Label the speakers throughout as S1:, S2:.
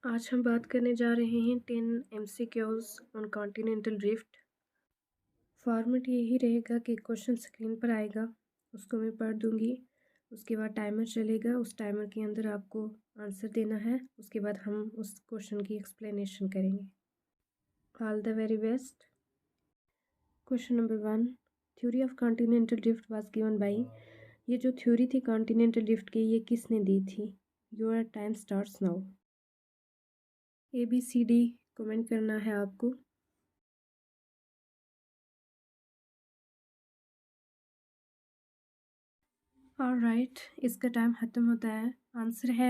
S1: आज हम बात करने जा रहे हैं 10 MCQs on continental drift. Format यही रहेगा कि क्वेश्चन स्क्रीन पर आएगा, उसको मैं पढ़ दूंगी, उसके बाद टाइमर चलेगा, उस टाइमर के अंदर आपको आंसर देना है, उसके बाद हम उस क्वेश्चन की एक्सप्लेनेशन करेंगे। All the very best. Question number 1, theory of continental drift was given bye. ये जो थ्योरी थी कॉन्टिनेंटल ड्रिफ्ट की, ये किसने दी थी? Your time starts now. ABCD comment करना है आपको। ऑलराइट, इसका टाइम ख़त्म होता है। आंसर है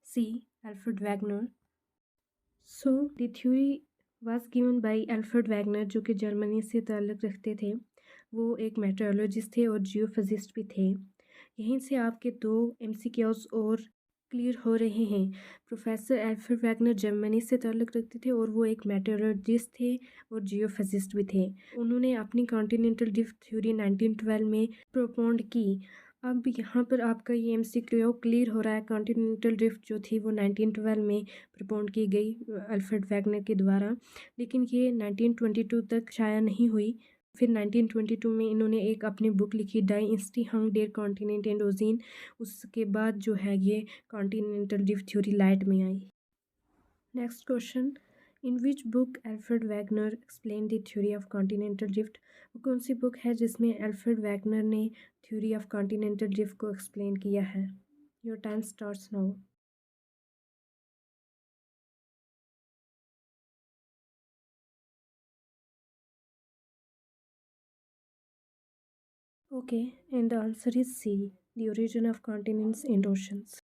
S1: C, Alfred Wegener. So the theory was given by Alfred Wegener, जो कि जर्मनी से ताल्लुक़ रखते थे। वो एक मेट्रोलॉजिस्ट थे और जियोफिजिस्ट भी थे। यहीं से आपके 2 MCQs और क्लियर हो रहे हैं। प्रोफेसर अल्फ्रेड वैगनर जर्मनी से ताल्लुक़ रखते थे और वो एक मेट्रोलॉजिस्ट थे और जियोफिजिस्ट भी थे। उन्होंने अपनी कॉन्टिनेंटल ड्रिफ्ट थ्योरी 1912 में प्रोपोन्ड की। अब यहाँ पर आपका ये MCQ क्लियर हो रहा है। कॉन्टिनेंटल ड्रिफ्ट जो थी वो 1912 में प्रपोन्ड की गई अल्फ्रेड वैगनर के द्वारा, लेकिन ये 1922 तक शाया नहीं हुई। फिर 1922 में इन्होंने एक अपनी बुक लिखी, डाई इंस्टी हंग डेयर कॉन्टिनेंट एंड ओजीन। उसके बाद जो है ये कॉन्टिनेंटल ड्रिफ्ट थ्योरी लाइट में आई। Next question, in which book Alfred Wegener explain the theory of continental drift. वो कौन सी बुक है जिसमें अल्फ्रेड वैगनर ने थ्योरी ऑफ कॉन्टिनेंटल ड्रिफ्ट को एक्सप्लेन किया है? Your time starts now. Okay, and the answer is C, the origin of continents and oceans.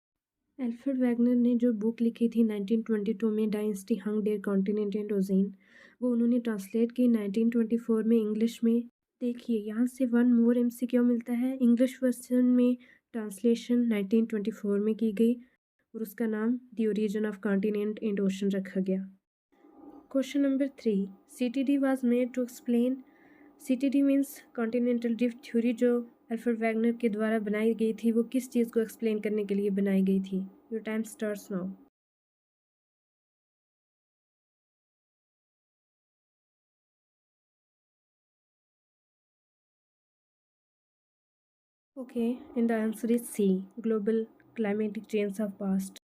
S1: Alfred Wegener ने जो बुक लिखी थी 1922 में, डायनेस्टी हंग डेयर कॉन्टिनेंट एंड ओजीन, वो उन्होंने ट्रांसलेट की 1924 में इंग्लिश में। देखिए यहाँ से वन मोर MCQ मिलता है। इंग्लिश वर्जन में ट्रांसलेशन 1924 में की गई और उसका नाम the origin of continent and ocean रखा गया। Question number 3, CTD was made to explain. CTD means continental drift theory, जो अल्फ्रेड वैगनर के द्वारा बनाई गई थी, वो किस चीज़ को एक्सप्लेन करने के लिए बनाई गई थी? Your time starts now. Okay, and the answer is C, global climatic change of past.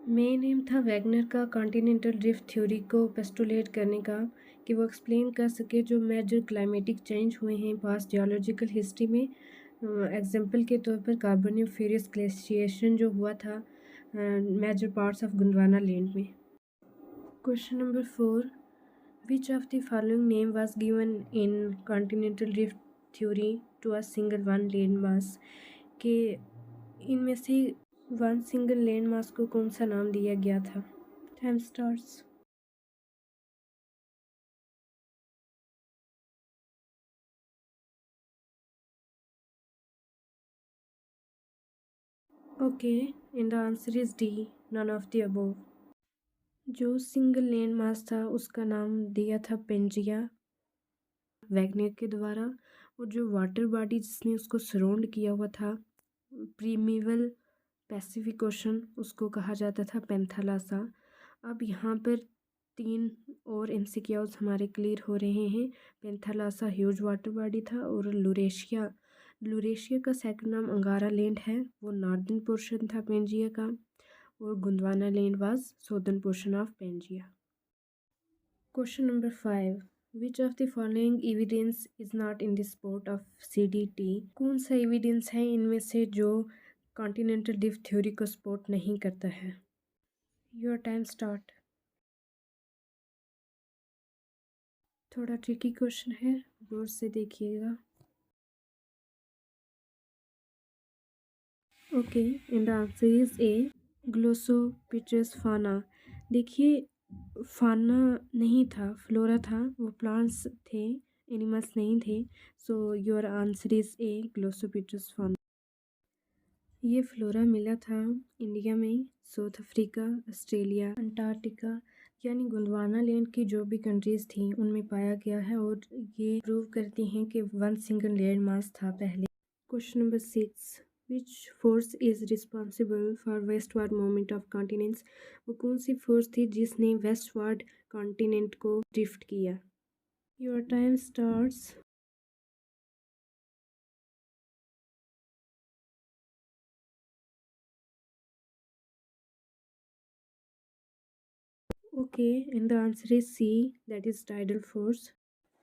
S1: Main aim था वैगनर का कॉन्टिनेंटल ड्रिफ्ट थ्योरी को पेस्टुलेट करने का, कि वो एक्सप्लेन कर सके जो मेजर क्लाइमेटिक चेंज हुए हैं पास्ट जियोलॉजिकल हिस्ट्री में। एग्जांपल के तौर पर कार्बोनिफेरस ग्लेशिएशन जो हुआ था major parts of Gondwana land में। Question number 4, which of the following name was given in continental drift theory to a single one land mass. के इनमें से वन सिंगल लैंड मास को कौन सा नाम दिया गया था? Time starts. Okay, and the answer is D, none of the above. जो सिंगल लैंड मास था उसका नाम दिया था पेंजिया वैगनर के द्वारा, और जो वाटर बॉडी जिसने उसको सराउंड किया हुआ था, प्रीमेवल पैसिफिक ओशन, उसको कहा जाता था पेंथालासा। अब यहाँ पर 3 और MCQs हमारे क्लियर हो रहे हैं। पेंथालासा ह्यूज वाटर बॉडी था, और लुरेशिया का सेकंड नाम अंगारा लैंड है, वो नॉर्दर्न पोर्शन था पेंजिया का, और Gondwana land was southern portion of Pangaea. Question number 5, which of the following evidence is not in the support of CDT। कौन सा एविडेंस है इनमें से जो कॉन्टिनेंटल ड्रिफ्ट थ्योरी को सपोर्ट नहीं करता है? Your time start. थोड़ा ट्रिकी क्वेश्चन है, गौर से देखिएगा। Okay, and the answer is A, glossopteris fauna. देखिए, फाना नहीं था, फ्लोरा था, वो प्लांट्स थे, एनिमल्स नहीं थे। So your answer is A, glossopteris fauna. ये फ्लोरा मिला था इंडिया में, साउथ अफ्रीका, ऑस्ट्रेलिया, अंटार्कटिका, यानी गोंडवाना लैंड की जो भी कंट्रीज़ थी उनमें पाया गया है, और ये प्रूव करती हैं कि वन सिंगल लैंड मास था पहले। Question number 6, which force is responsible for westward movement of continents? वो कौन सी फोर्स थी जिसने वेस्टवर्ड कॉन्टिनेंट को ड्रिफ्ट किया? Your time starts. Okay, and the answer is C, that is tidal force.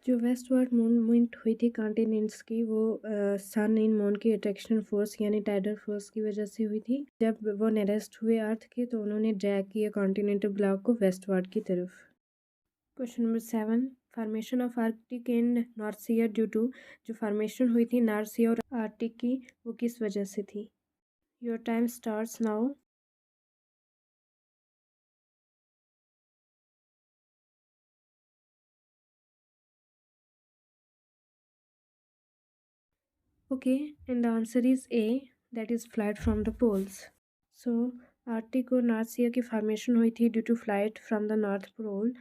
S1: जो वेस्टवर्ड मूवमेंट हुई थी कॉन्टिनेंट्स की, वो सन इन मून की अट्रैक्शन फोर्स यानी टाइडल फोर्स की वजह से हुई थी। जब वो नियरेस्ट हुए अर्थ के तो उन्होंने ड्रैग किया कॉन्टिनेंटल ब्लॉक को वेस्टवर्ड की तरफ। Question number 7, formation of Arctic and North Sea due to. जो फॉर्मेशन हुई थी नॉर्थ सीयर और आर्कटिक की, वो किस वजह से थी? Your time starts now. Okay, and the answer is A, that is flight from the poles. So Arctic और नॉर्थ सीयर की फॉर्मेशन हुई थी due to flight from the North Pole.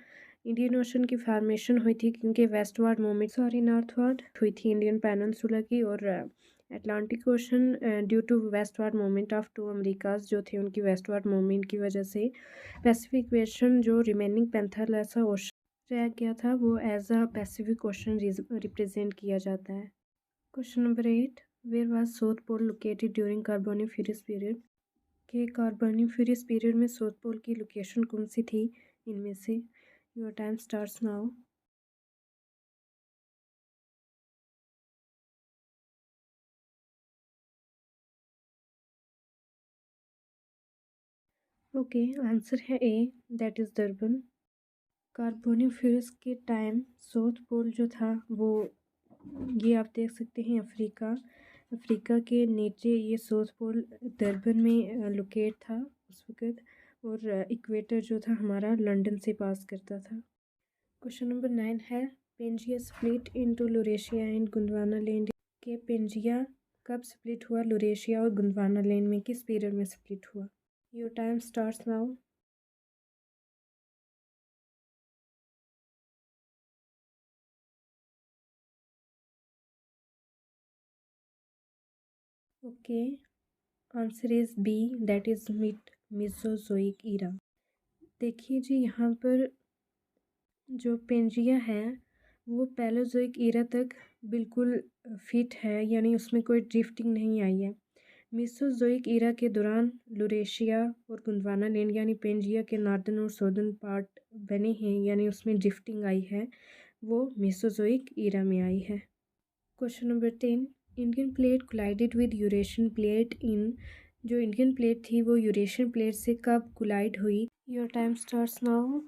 S1: Indian ocean की फॉर्मेशन हुई थी क्योंकि northward हुई थी इंडियन पेनिनसुला की, और Atlantic ocean due to westward movement of two Americas जो थे उनकी वेस्टवर्ड मूवमेंट की वजह से। पैसिफिक ओशन जो रिमेनिंग पेंथरलेसा ओशन रह गया था, वो as a Pacific ocean represent किया जाता है। Question number 8, where was South Pole located during Carboniferous period? के कार्बोनिफेरस पीरियड में साउथ पोल की लोकेशन कौन सी थी इनमें से? Your time starts now. Okay, answer है ए, दैट इज़ दर्बन। कार्बोनिफेरस के टाइम साउथ पोल जो था वो, ये आप देख सकते हैं अफ्रीका के नीचे ये साउथ पोल दर्बन में लोकेट था उस वक़्त, और इक्वेटर जो था हमारा लंदन से पास करता था। क्वेश्चन नंबर 9 है, Pangaea split into Laurasia and Gondwana land. के पेंजिया कब स्प्लिट हुआ? लुरेशिया और गोंडवाना लैंड में किस पीरियड में स्प्लिट हुआ? Your time starts now. Okay, answer is B, that is mid Mesozoic era. देखिए जी, यहाँ पर जो पेंजिया है वो पैलोजोइक ईरा तक बिल्कुल फिट है, यानी उसमें कोई ड्रिफ्टिंग नहीं आई है। मेसोजोइक ईरा के दौरान लुरेशिया और गोंडवाना लैंड यानी पेंजिया के नॉर्दर्न और सदर्न पार्ट बने हैं, यानी उसमें ड्रिफ्टिंग आई है, वो मेसोजोइक ईरा में आई है। Question number 10, Indian plate collided with Eurasian plate in. जो इंडियन प्लेट थी वो यूरेशियन प्लेट से कब कोलाइड हुई? Your time starts now.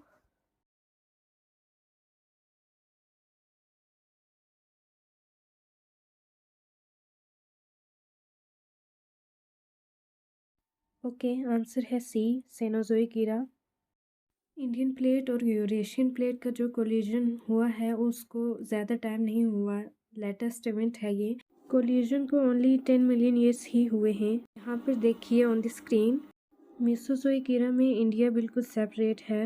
S1: Okay, answer है सी, सेनोजोइक ईरा। इंडियन प्लेट और यूरेशियन प्लेट का जो कोलिजन हुआ है उसको ज़्यादा टाइम नहीं हुआ, लेटेस्ट इवेंट है ये। कोलिजन को ओनली 10 मिलियन ईयर्स ही हुए हैं। यहाँ पर देखिए on the screen, Mesozoic era में इंडिया बिल्कुल सेपरेट है,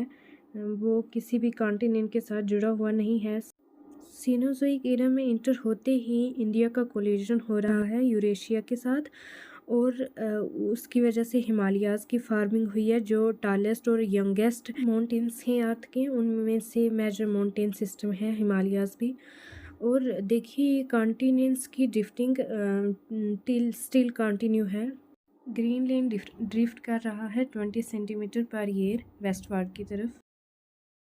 S1: वो किसी भी कॉन्टिनेंट के साथ जुड़ा हुआ नहीं है। सीनोजोइक ईरा में इंटर होते ही इंडिया का कोलिजन हो रहा है यूरेशिया के साथ, और उसकी वजह से हिमालयाज़ की फार्मिंग हुई है। जो टालेस्ट और यंगेस्ट माउंटेन्स हैं अर्थ के, उनमें से मेजर माउंटेन सिस्टम है हिमालयाज़ भी। और देखिए कॉन्टिनेंट्स की ड्रिफ्टिंग स्टिल कंटिन्यू है। ग्रीनलैंड ड्रिफ्ट कर रहा है 20 सेंटीमीटर पर ईयर वेस्टवर्ड की तरफ।